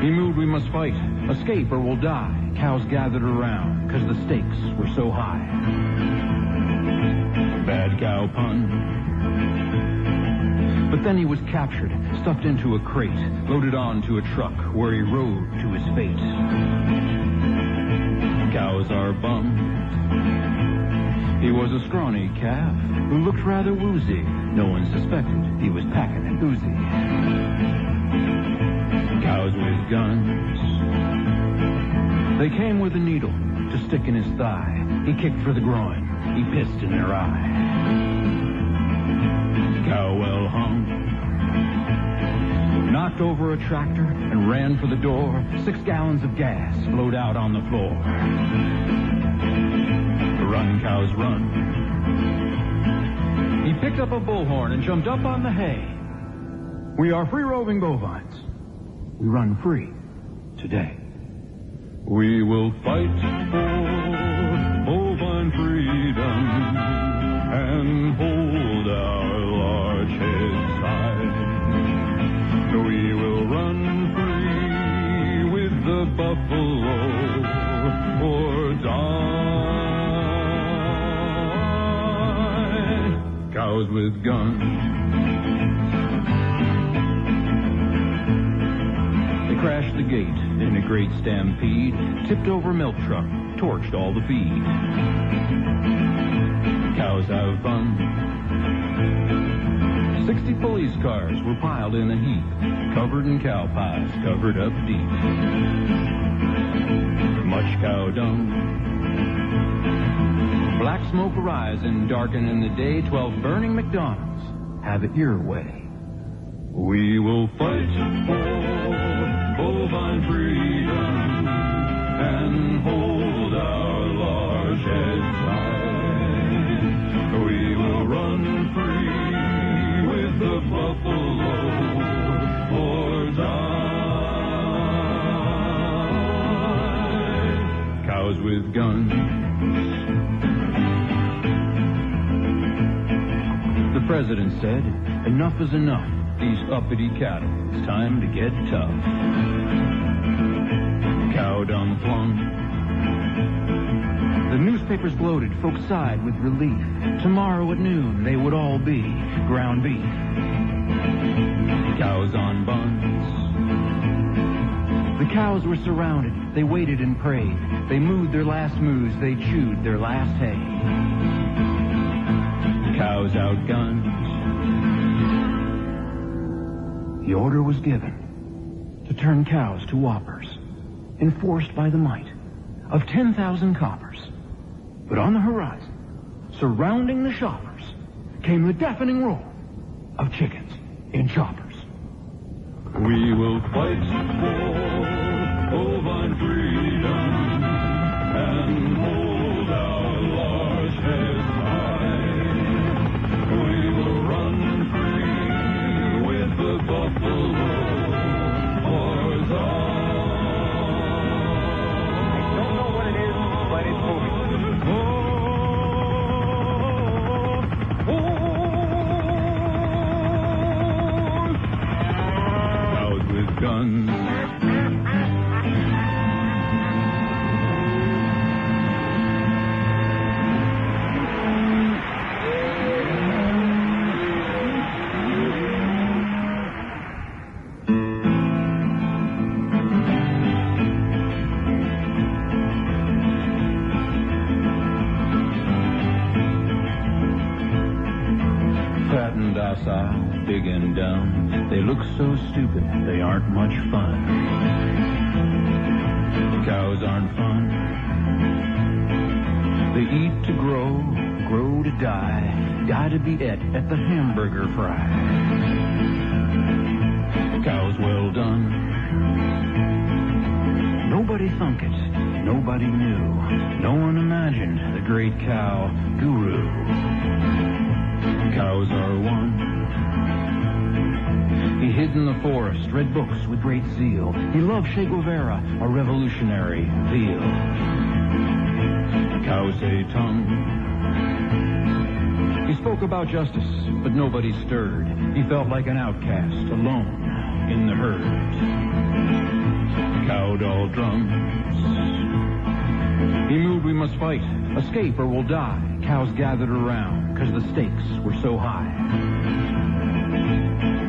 He moved, we must fight, escape or we'll die. Cows gathered around, 'cause the stakes were so high. Bad cow pun. But then he was captured, stuffed into a crate, loaded onto a truck where he rode to his fate. Cows are bummed. He was a scrawny calf who looked rather woozy. No one suspected he was packing an Uzi. Cows with guns. They came with a needle to stick in his thigh. He kicked for the groin. He pissed in their eye. Cow well hung. Knocked over a tractor and ran for the door. 6 gallons of gas flowed out on the floor. Run, cows, run. He picked up a bullhorn and jumped up on the hay. We are free-roving bovines. We run free today. We will fight for bovine freedom and hold our large heads high. We will run free with the buffalo or die. Cows with guns. They crashed the gate in a great stampede, tipped over a milk truck, torched all the feed. Cows have fun. 60 police cars were piled in a heap, covered in cow pies, covered up deep. Much cow dung. Black smoke arise and darken in the day. 12 burning McDonald's. Have it your way. We will fight for bovine freedom and hold our large heads high. We will run free with the buffalo or die. Cows with guns. The president said, enough is enough. These uppity cattle, it's time to get tough. Cow dung flung. The The newspapers gloated, folks sighed with relief. Tomorrow at noon, they would all be ground beef. Cows on buns. The cows were surrounded, they waited and prayed. They mooed their last moos, they chewed their last hay. Cows outgunned. The order was given to turn cows to whoppers, enforced by the might of 10,000 coppers. But on the horizon, surrounding the shoppers, came the deafening roar of chickens in choppers. We will fight for bovine freedom and hold our large heads high. We will run free with the buffalo for Zion. I don't know what it is, but it's moving. Cows with guns. Fat and docile, big and dumb. They look so stupid, they aren't much fun. Cows aren't fun. They eat to grow, grow to die, die to be et at the hamburger fry. Cows well done. Nobody thunk it, nobody knew. No one imagined the great cow guru. Cows are one. He hid in the forest, read books with great zeal. He loved Che Guevara, a revolutionary veal. Cows say tongue. He spoke about justice, but nobody stirred. He felt like an outcast, alone in the herd. Cow doll drums. He moved, we must fight, escape or we'll die. Cows gathered around, 'cause the stakes were so high.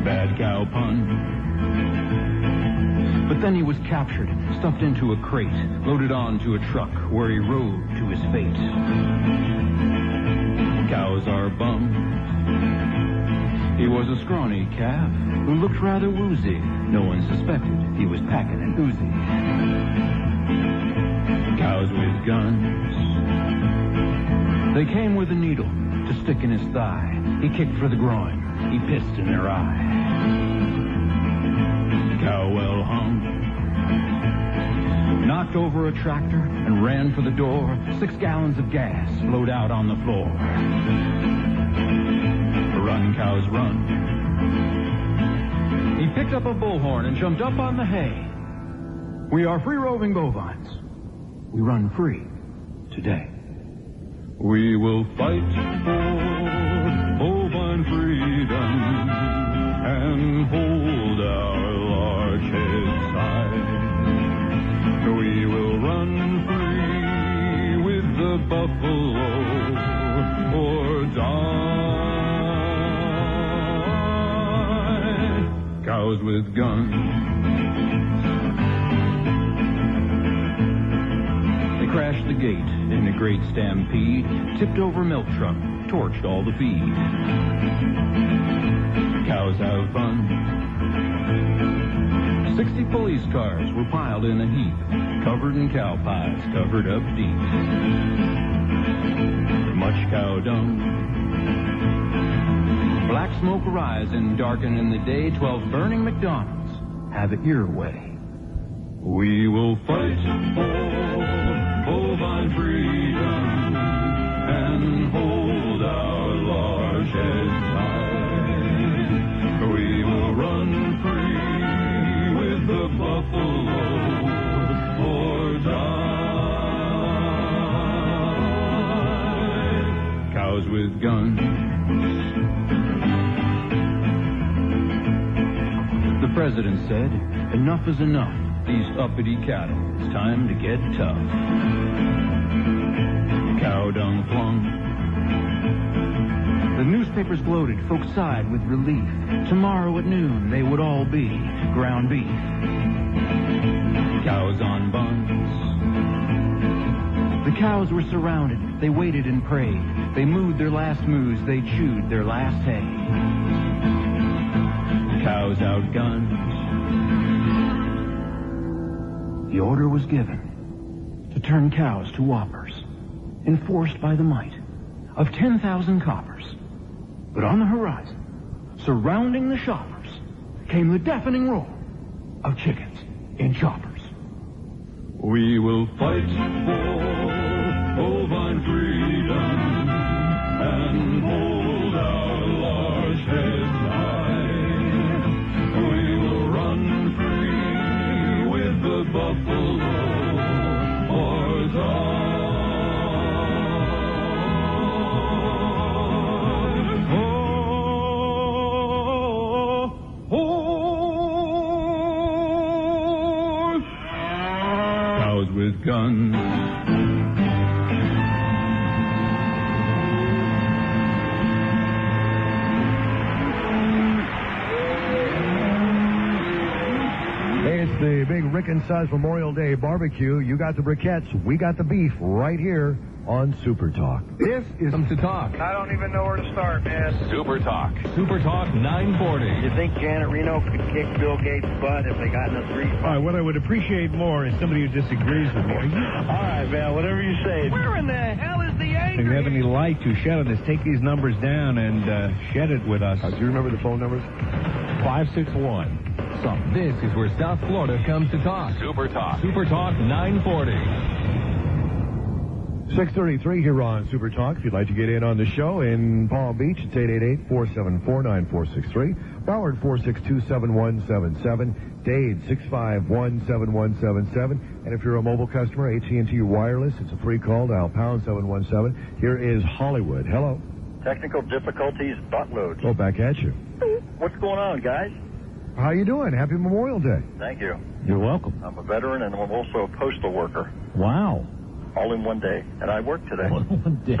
Bad cow pun. But then he was captured, stuffed into a crate, loaded onto a truck where he rode to his fate. Cows are bummed. He was a scrawny calf who looked rather woozy. No one suspected he was packing an Uzi. Cows with guns. They came with a needle to stick in his thigh. He kicked for the groin. He pissed in their eye. Cow well hung. Knocked over a tractor and ran for the door. 6 gallons of gas flowed out on the floor. Run, cows, run. He picked up a bullhorn and jumped up on the hay. We are free-roving bovines. We run free today. We will fight for bovine freedom and hold our large heads high. We will run free with the buffalo or die. Cows with guns. Crashed the gate in a great stampede, tipped over milk truck, torched all the feed. Cows have fun. 60 police cars were piled in a heap, covered in cow pies, covered up deep. Much cow dung. Black smoke rising, darkened in the day, 12 burning McDonald's. Have it your way. We will fight for bovine freedom and hold our large heads high. We will run free with the buffalo or die. Cows with guns. The president said, enough is enough. These uppity cattle, it's time to get tough. flung. The newspapers gloated, folks sighed with relief. Tomorrow at noon, they would all be ground beef. Cows on buns. The cows were surrounded, they waited and prayed. They mooed their last moos, they chewed their last hay. Cows outgunned. The order was given to turn cows to whoppers, enforced by the might of 10,000 coppers. But on the horizon, surrounding the shoppers, came the deafening roar of chickens in choppers. We will fight for bovine freedom and hold our large heads high. We will run free with the buffalo or die. Cows with guns. The big Rick and Suds Memorial Day barbecue. You got the briquettes, we got the beef right here on Super Talk. This is to talk. I don't even know where to start, man. Super Talk. Super Talk 940. You think Janet Reno could kick Bill Gates' butt if they got in a street fight? All right, what I would appreciate more is somebody who disagrees with me. All right, man, whatever you say. Where in the hell is the anger? If you have any light to shed on this, take these numbers down and shed it with us. Do you remember the phone numbers? 561. This is where South Florida comes to talk. Super Talk. Super Talk 940. 6:33 here on Super Talk. If you'd like to get in on the show in Palm Beach, it's 888-474-9463. Broward 462-7177. Dade 651-7177. And if you're a mobile customer, AT&T Wireless, it's a free call. Dial pound 717. Here is Hollywood. Hello. Technical difficulties, buttloads. Oh, back at you. What's going on, guys? How you doing? Happy Memorial Day. Thank you. You're welcome. I'm a veteran and I'm also a postal worker. Wow. All in one day. And I work today. All in one day.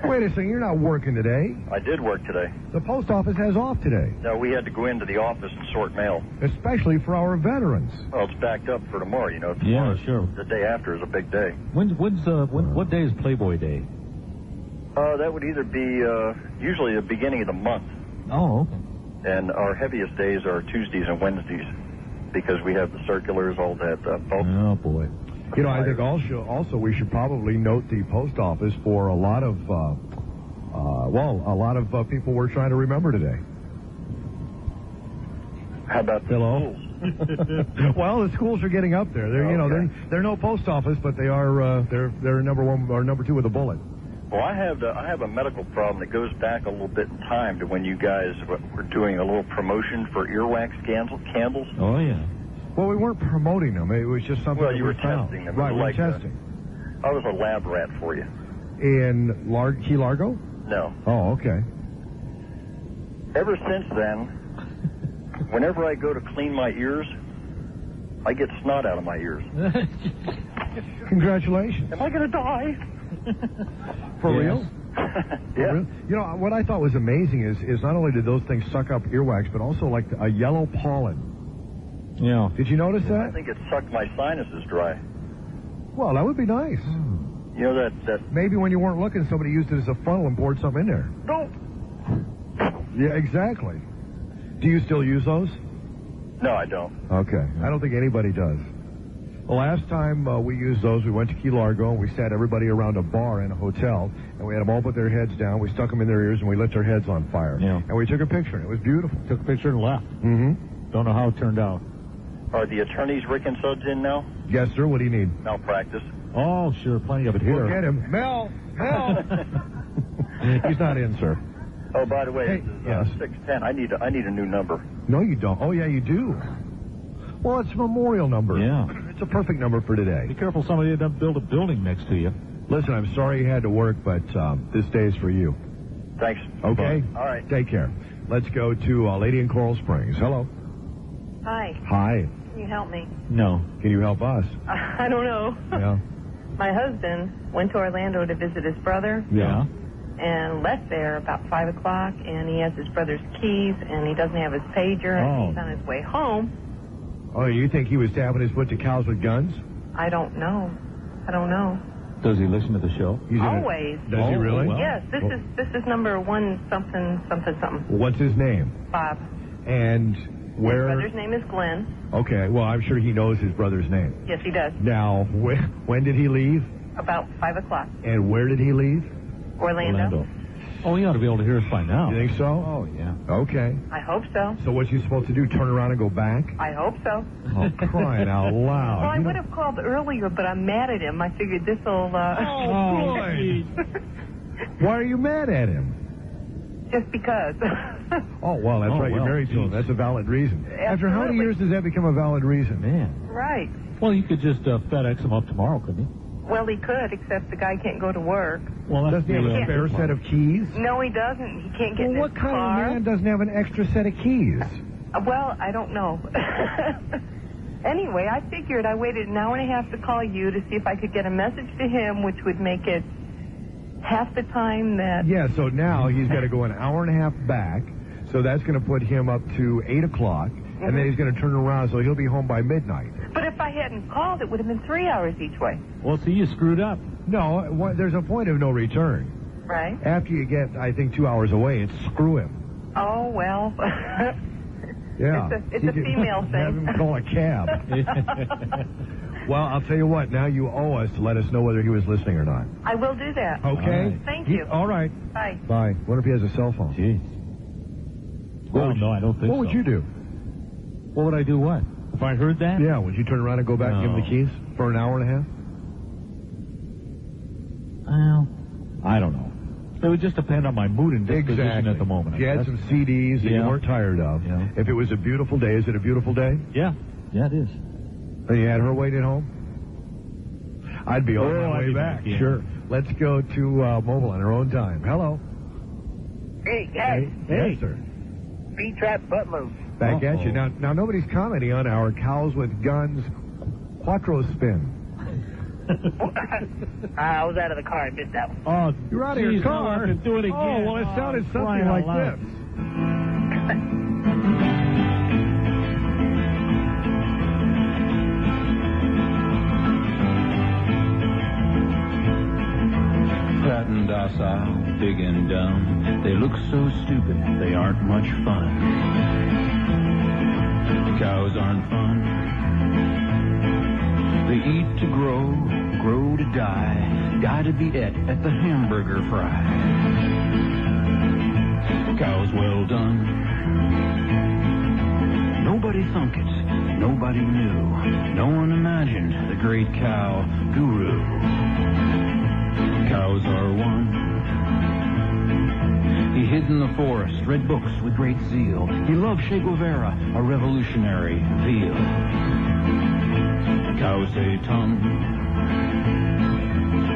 Wait a second, you're not working today. I did work today. The post office has off today. No, we had to go into the office and sort mail. Especially for our veterans. Well, it's backed up for tomorrow, you know. Yeah, sure. The day after is a big day. What day is Playboy Day? That would either be usually the beginning of the month. Oh, okay. And our heaviest days are Tuesdays and Wednesdays because we have the circulars, all that. Oh, boy. You know, I think also we should probably note the post office for a lot of, people we're trying to remember today. How about the schools? Well, the schools are getting up there. They're no post office, but they are. They're number one or number two with a bullet. Well, I have a medical problem that goes back a little bit in time to when you guys were doing a little promotion for earwax candles. Oh, yeah. Well, we weren't promoting them. It was just something you were found. testing them. Right, we were testing. I was a lab rat for you. In Key Largo? No. Oh, okay. Ever since then, whenever I go to clean my ears, I get snot out of my ears. Congratulations. Am I going to die? For real? Yeah. Real? You know, what I thought was amazing is not only did those things suck up earwax, but also like a yellow pollen. Yeah. Did you notice that? I think it sucked my sinuses dry. Well, that would be nice. You know that... Maybe when you weren't looking, somebody used it as a funnel and poured something in there. No. Yeah, exactly. Do you still use those? No, I don't. Okay. I don't think anybody does. The last time we used those, we went to Key Largo, and we sat everybody around a bar in a hotel, and we had them all put their heads down, we stuck them in their ears, and we lit their heads on fire. Yeah. And we took a picture, and it was beautiful. Took a picture and left. Mm-hmm. Don't know how it turned out. Are the attorneys Rick and Suds in now? Yes, sir. What do you need? Malpractice. Oh, sure. Plenty of it here. We'll get him. Mel! He's not in, sir. Oh, by the way, Hey, this is 610. I need a new number. No, you don't. Oh, yeah, you do. Well, it's a memorial number. Yeah. It's a perfect number for today. Be careful somebody doesn't build a building next to you. Listen, I'm sorry you had to work, but this day is for you. Thanks. Okay? All right. Take care. Let's go to Lady in Coral Springs. Hello. Hi. Hi. Can you help me? No. Can you help us? I don't know. Yeah. My husband went to Orlando to visit his brother. Yeah. And left there about 5 o'clock, and he has his brother's keys, and he doesn't have his pager, and he's on his way home. Oh, you think he was tapping his foot to cows with guns? I don't know. Does he listen to the show? Always. Does he really? Well. Yes, this is number 1 something. What's his name? Bob. And where? His brother's name is Glenn. Okay, well, I'm sure he knows his brother's name. Yes, he does. Now, when did he leave? About 5 o'clock. And where did he leave? Orlando. Oh, he ought to be able to hear us by now. You think so? Oh, yeah. Okay. I hope so. So what you supposed to do, turn around and go back? I hope so. Oh, crying out loud. Well, I would have called earlier, but I'm mad at him. I figured this will... Oh, boy. Why are you mad at him? Just because. Oh, well, that's right. You're married to him. That's a valid reason. Absolutely. After how many years does that become a valid reason? Man. Right. Well, you could just FedEx him up tomorrow, couldn't you? Well, he could, except the guy can't go to work. Well, doesn't he have a spare set of keys? No, he doesn't. He can't get in his what kind car. of man doesn't have an extra set of keys? Well, I don't know. Anyway, I figured I waited an hour and a half to call you to see if I could get a message to him, which would make it half the time that... Yeah, so now he's got to go an hour and a half back, so that's going to put him up to 8 o'clock, and then he's going to turn around, so he'll be home by midnight. But if I hadn't called, it would have been 3 hours each way. Well, see, you screwed up. No, there's a point of no return. Right. After you get, I think, 2 hours away, it's screw him. Oh, well. Yeah. It's a female thing. Have him call a cab. Well, I'll tell you what, now you owe us to let us know whether he was listening or not. I will do that. Okay. Right. Thank you. All right. Bye. Bye. What if he has a cell phone? Jeez. Well, no, I don't think so. What would you do? What would I do what? If I heard that? Yeah, would you turn around and go back and give him the keys for an hour and a half? Well, I don't know. It would just depend on my mood and disposition at the moment. If you had some CDs that you weren't tired of. Yeah. If it was a beautiful day, is it a beautiful day? Yeah. Yeah, it is. And you had her waiting home? I'd be on my way back. Yeah. Sure. Let's go to Mobile on our own time. Hello. Hey, guys. Yes, sir. B-Trap Buttload. Back at you. Now, nobody's commenting on our Cows with Guns Quattro Spin. I was out of the car. I missed that one. Oh, you're out of your car. Do it again. Oh, well, it sounded something like this. Fat and docile, big and dumb. They look so stupid, they aren't much fun. Cows aren't fun. They eat to grow, grow to die, die to be et at the hamburger fry. Cows well done. Nobody thunk it, nobody knew. No one imagined the great cow guru. Cows are one. He hid in the forest, read books with great zeal. He loved Che Guevara, a revolutionary veal. Cows a tongue.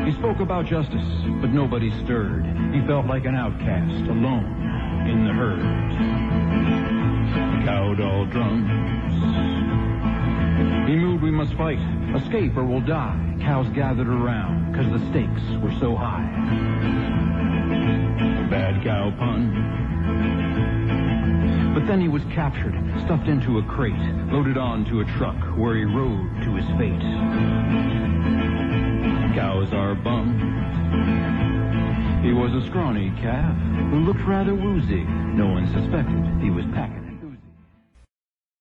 He spoke about justice, but nobody stirred. He felt like an outcast, alone in the herd. Cowed all drums. He moved, we must fight, escape or we'll die. Cows gathered around, 'cause the stakes were so high. Bad cow pun. But then he was captured, stuffed into a crate, loaded onto a truck, where he rode to his fate. Cows are bummed. He was a scrawny calf, who looked rather woozy. No one suspected he was packing